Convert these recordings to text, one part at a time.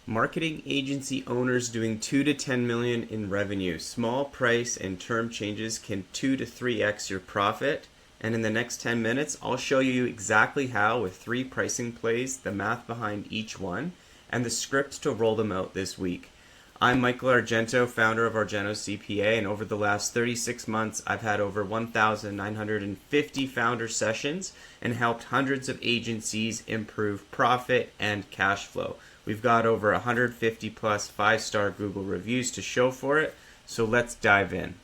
Marketing agency owners doing 2 to 10 million in revenue. Small price and term changes can 2 to 3x your profit. And in the next 10 minutes, I'll show you exactly how, with 3 pricing plays, the math behind each one, and the script to roll them out this week. I'm Michael Argento, founder of Argento CPA, and over the last 36 months, I've had over 1,950 founder sessions and helped hundreds of agencies improve profit and cash flow. We've got over 150 plus 5-star Google reviews to show for it, so let's dive in.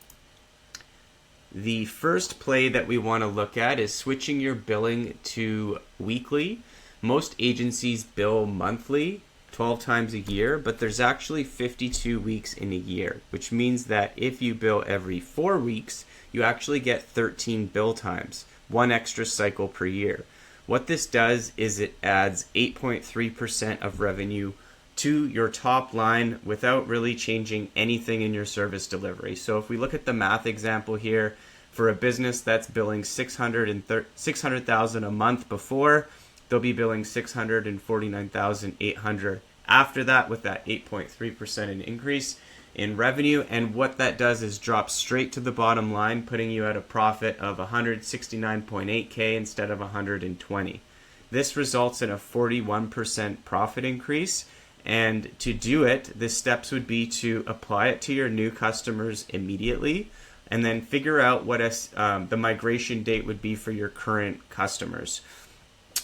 The first play that we want to look at is switching your billing to weekly. Most agencies bill monthly, 12 times a year, but there's actually 52 weeks in a year, which means that if you bill every 4 weeks, you actually get 13 bill times, 1 extra cycle per year. What this does is it adds 8.3% of revenue to your top line without really changing anything in your service delivery. So if we look at the math example here, for a business that's billing $600,000 a month before, they'll be billing $649,800 after that, with that 8.3% in increase in revenue. And what that does is drop straight to the bottom line, putting you at a profit of $169.8K instead of $120. This results in a 41% profit increase. And to do it, the steps would be to apply it to your new customers immediately, and then figure out what the migration date would be for your current customers.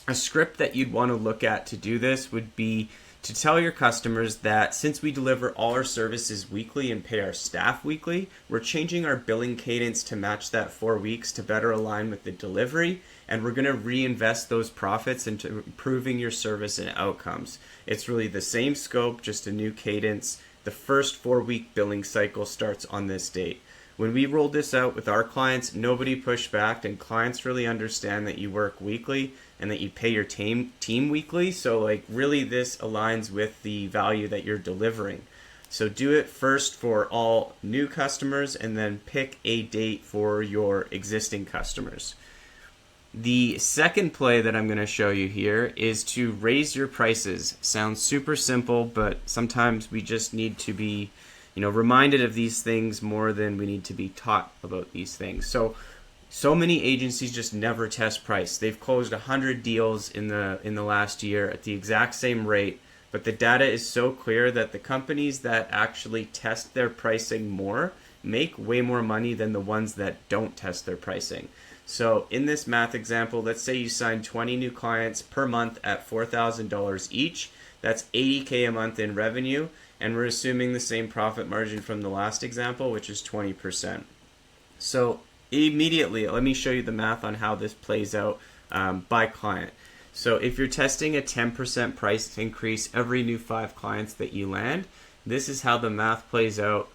A script that you'd want to look at to do this would be to tell your customers that since we deliver all our services weekly and pay our staff weekly, we're changing our billing cadence to match that 4 weeks to better align with the delivery, and we're going to reinvest those profits into improving your service and outcomes. It's really the same scope, just a new cadence. The first 4-week billing cycle starts on this date. When we rolled this out with our clients, nobody pushed back, and clients really understand that you work weekly and that you pay your team weekly. So really this aligns with the value that you're delivering. So do it first for all new customers and then pick a date for your existing customers. The second play that I'm going to show you here is to raise your prices. Sounds super simple, but sometimes we just need to be reminded of these things more than we need to be taught about these things. So many agencies just never test price. They've closed 100 deals in the last year at the exact same rate, but the data is so clear that the companies that actually test their pricing more make way more money than the ones that don't test their pricing. So in this math example, let's say you sign 20 new clients per month at $4,000 each. That's $80K a month in revenue, and we're assuming the same profit margin from the last example, which is 20%. So immediately, let me show you the math on how this plays out by client. So if you're testing a 10% price increase every new 5 clients that you land, this is how the math plays out.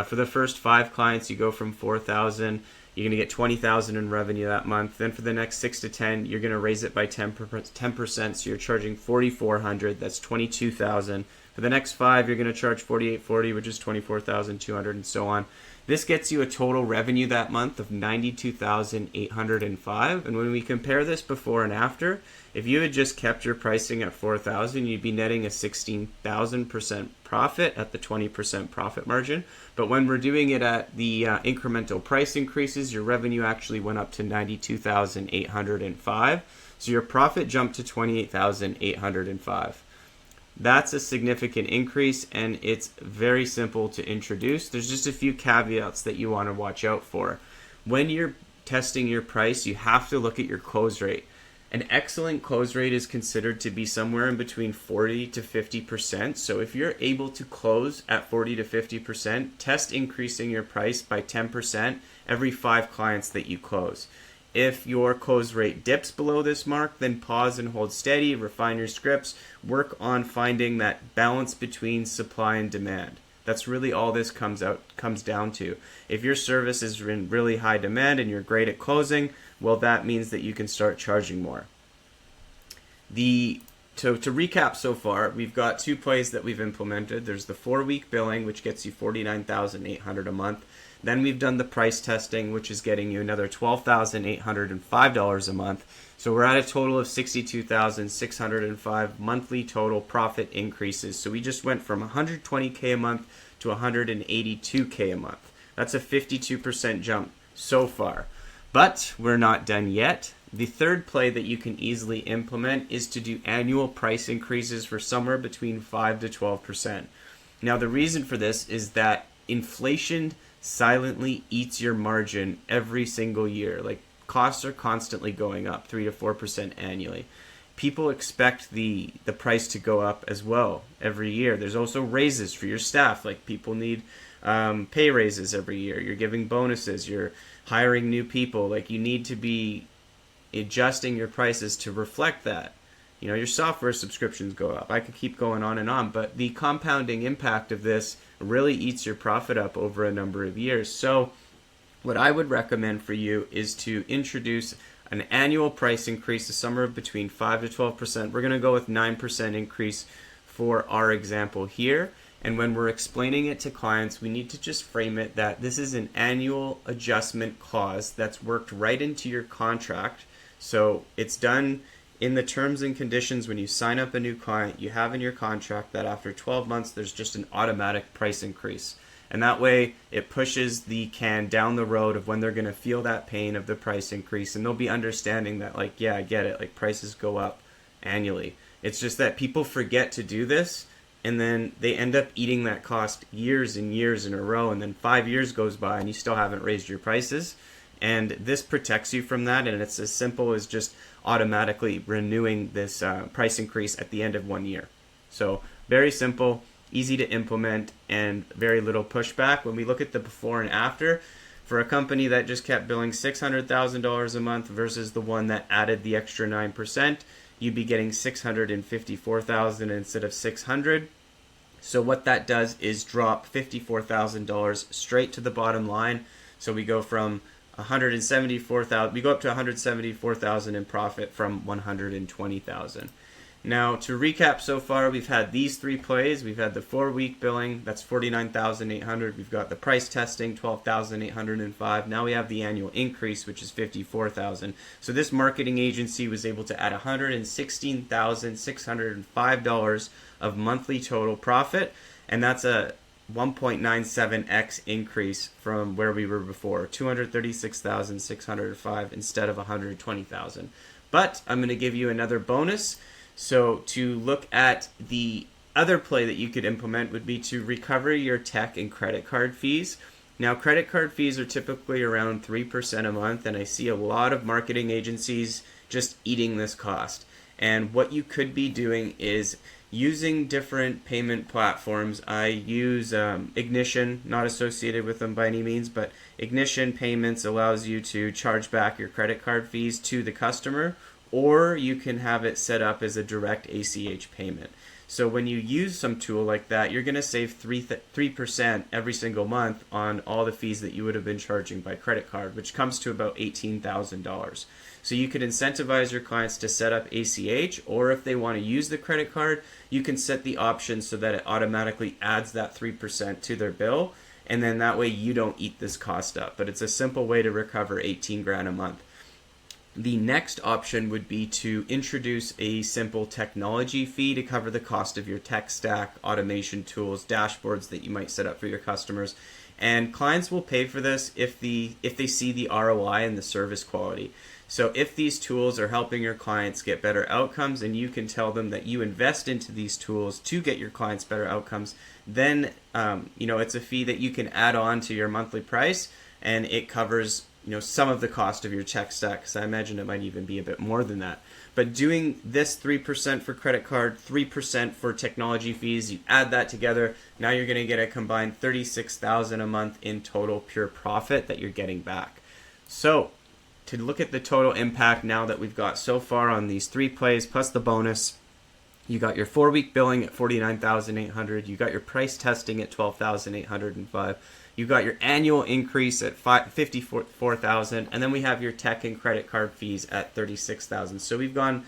For the first 5 clients, you go from $4,000. You're going to get $20,000 in revenue that month. Then for the next 6 to 10, you're going to raise it by 10%. So you're charging $4,400. That's $22,000. For the next 5, you're going to charge $4,840, which is $24,200, and so on. This gets you a total revenue that month of $92,805. And when we compare this before and after, if you had just kept your pricing at $4,000, you'd be netting a 16,000% profit at the 20% profit margin. But when we're doing it at the incremental price increases, your revenue actually went up to $92,805. So your profit jumped to $28,805. That's a significant increase, and it's very simple to introduce. There's just a few caveats that you want to watch out for. When you're testing your price, you have to look at your close rate. An excellent close rate is considered to be somewhere in between 40 to 50%. So if you're able to close at 40 to 50%, test increasing your price by 10% every 5 clients that you close. If your close rate dips below this mark, then pause and hold steady, refine your scripts, work on finding that balance between supply and demand. That's really all this comes down to. If your service is in really high demand and you're great at closing, well, that means that you can start charging more. The to recap so far, we've got 2 plays that we've implemented. There's the 4-week billing, which gets you $49,800 a month. Then we've done the price testing, which is getting you another $12,805 a month. So we're at a total of $62,605 monthly total profit increases. So we just went from $120K a month to $182K a month. That's a 52% jump so far. But we're not done yet. The third play that you can easily implement is to do annual price increases for somewhere between 5 to 12%. Now, the reason for this is that inflation silently eats your margin every single year. Like, costs are constantly going up 3 to 4% annually. People expect the price to go up as well every year. There's also raises for your staff. Like, people need pay raises every year. You're giving bonuses. You're hiring new people. Like, you need to be adjusting your prices to reflect that. You know, your software subscriptions go up. I could keep going on, but the compounding impact of this really eats your profit up over a number of years. So what I would recommend for you is to introduce an annual price increase of somewhere between 5 to 12%. We're going to go with 9% increase for our example here. And when we're explaining it to clients, we need to just frame it that this is an annual adjustment clause that's worked right into your contract. So it's done in the terms and conditions. When you sign up a new client, you have in your contract that after 12 months, there's just an automatic price increase. And that way it pushes the can down the road of when they're going to feel that pain of the price increase. And they'll be understanding that, like, yeah, I get it. Like, prices go up annually. It's just that people forget to do this. And then they end up eating that cost years and years in a row. And then 5 years goes by and you still haven't raised your prices. And this protects you from that. And it's as simple as just automatically renewing this price increase at the end of 1 year. So very simple, easy to implement, and very little pushback. When we look at the before and after, for a company that just kept billing $600,000 a month versus the one that added the extra 9%, you'd be getting $654,000 instead of $600,000. So what that does is drop $54,000 straight to the bottom line. So we go from $174,000. We go up to $174,000 in profit from $120,000. Now, to recap so far, we've had these 3 plays. We've had the 4-week billing, that's $49,800. We've got the price testing, $12,805. Now we have the annual increase, which is $54,000. So this marketing agency was able to add $116,605 of monthly total profit, and that's a 1.97x increase from where we were before, $236,605 instead of $120,000. But I'm going to give you another bonus. So to look at the other play that you could implement would be to recover your tech and credit card fees. Now, credit card fees are typically around 3% a month, and I see a lot of marketing agencies just eating this cost. And what you could be doing is using different payment platforms. I use Ignition, not associated with them by any means, but Ignition Payments allows you to charge back your credit card fees to the customer, or you can have it set up as a direct ACH payment. So when you use some tool like that, you're going to save 3% every single month on all the fees that you would have been charging by credit card, which comes to about $18,000. So you could incentivize your clients to set up ACH, or if they want to use the credit card, you can set the option so that it automatically adds that 3% to their bill, and then that way you don't eat this cost up. But it's a simple way to recover 18 grand a month. The next option would be to introduce a simple technology fee to cover the cost of your tech stack, automation tools, dashboards that you might set up for your customers. And clients will pay for this if they see the ROI and the service quality. So if these tools are helping your clients get better outcomes, and you can tell them that you invest into these tools to get your clients better outcomes, then it's a fee that you can add on to your monthly price, and it covers some of the cost of your tech stack, because I imagine it might even be a bit more than that. But doing this 3% for credit card, 3% for technology fees, you add that together, now you're going to get a combined $36,000 a month in total pure profit that you're getting back. So to look at the total impact now that we've got so far on these 3 plays plus the bonus, you got your 4-week billing at $49,800, you got your price testing at $12,805, you got your annual increase at $54,000, and then we have your tech and credit card fees at $36,000. So we've gone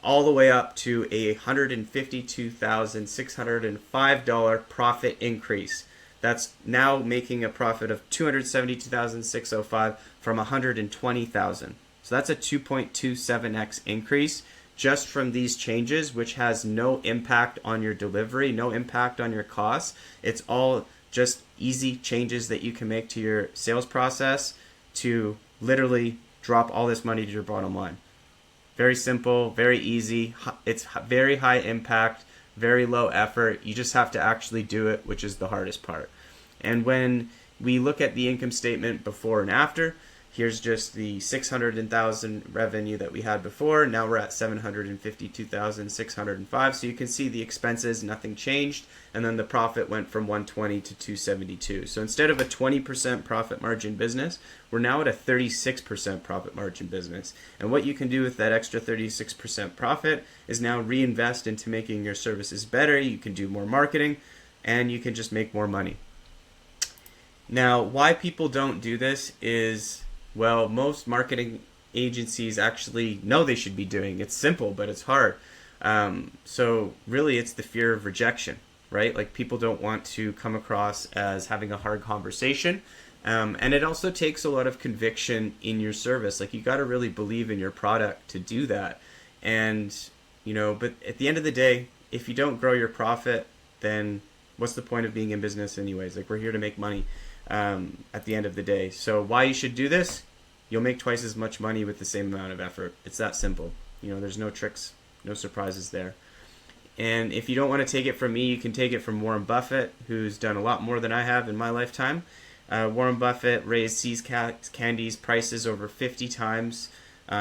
all the way up to a $152,605 profit increase. That's now making a profit of $272,605 from $120,000. So that's a 2.27x increase just from these changes, which has no impact on your delivery, no impact on your costs. It's all just easy changes that you can make to your sales process to literally drop all this money to your bottom line. Very simple, very easy. It's very high impact, very low effort. You just have to actually do it, which is the hardest part. And when we look at the income statement before and after, here's just the 600,000 revenue that we had before. Now we're at 752,605. So you can see the expenses, nothing changed. And then the profit went from 120 to 272. So instead of a 20% profit margin business, we're now at a 36% profit margin business. And what you can do with that extra 36% profit is now reinvest into making your services better. You can do more marketing and you can just make more money. Now, why people don't do this is, well, most marketing agencies actually know they should be doing. It's simple, but it's hard. So really, it's the fear of rejection, right? Like people don't want to come across as having a hard conversation. And it also takes a lot of conviction in your service. Like you got to really believe in your product to do that. And, but at the end of the day, if you don't grow your profit, then what's the point of being in business anyways? Like we're here to make money. At the end of the day. So why you should do this? You'll make twice as much money with the same amount of effort. It's that simple. There's no tricks, no surprises there. And if you don't want to take it from me, you can take it from Warren Buffett, who's done a lot more than I have in my lifetime. Warren Buffett raised See's Candy's prices over 50 times,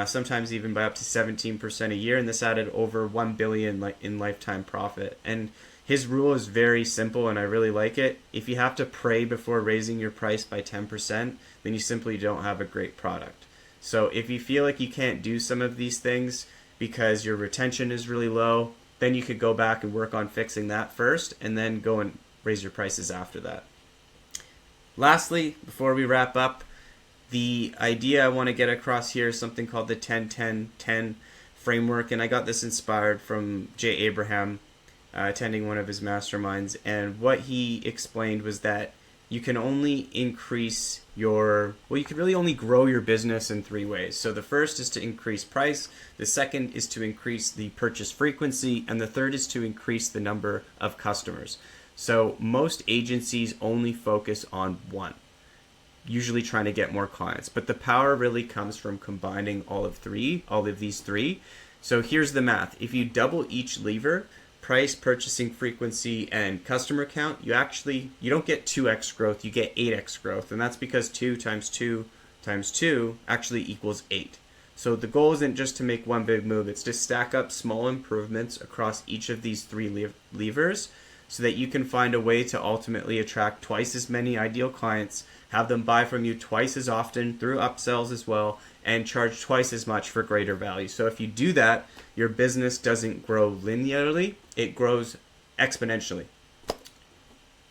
sometimes even by up to 17% a year, and this added over $1 billion in lifetime profit. And his rule is very simple, and I really like it. If you have to pray before raising your price by 10%, then you simply don't have a great product. So if you feel like you can't do some of these things because your retention is really low, then you could go back and work on fixing that first, and then go and raise your prices after that. Lastly, before we wrap up, the idea I want to get across here is something called the 10-10-10 framework, and I got this inspired from Jay Abraham, attending one of his masterminds, and what he explained was that you can only you can really only grow your business in three ways. So the first is to increase price, the second is to increase the purchase frequency, and the third is to increase the number of customers. So most agencies only focus on one, usually trying to get more clients, but the power really comes from combining all of these three. So here's the math. If you double each lever, price, purchasing frequency, and customer count, you don't get 2x growth, you get 8x growth. And that's because 2 times 2 times 2 actually equals 8. So the goal isn't just to make one big move, it's to stack up small improvements across each of these three levers so that you can find a way to ultimately attract twice as many ideal clients, have them buy from you twice as often through upsells as well, and charge twice as much for greater value. So if you do that, your business doesn't grow linearly, it grows exponentially.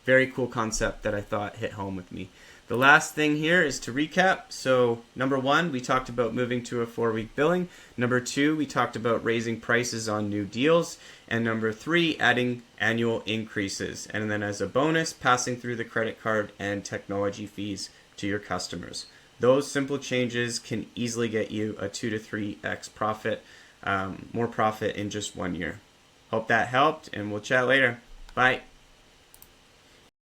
Very cool concept that I thought hit home with me. The last thing here is to recap. So number 1, we talked about moving to a 4-week billing. Number 2, we talked about raising prices on new deals. And number 3, adding annual increases. And then as a bonus, passing through the credit card and technology fees to your customers. Those simple changes can easily get you a 2 to 3x profit, more profit in just 1 year. Hope that helped, and we'll chat later. Bye.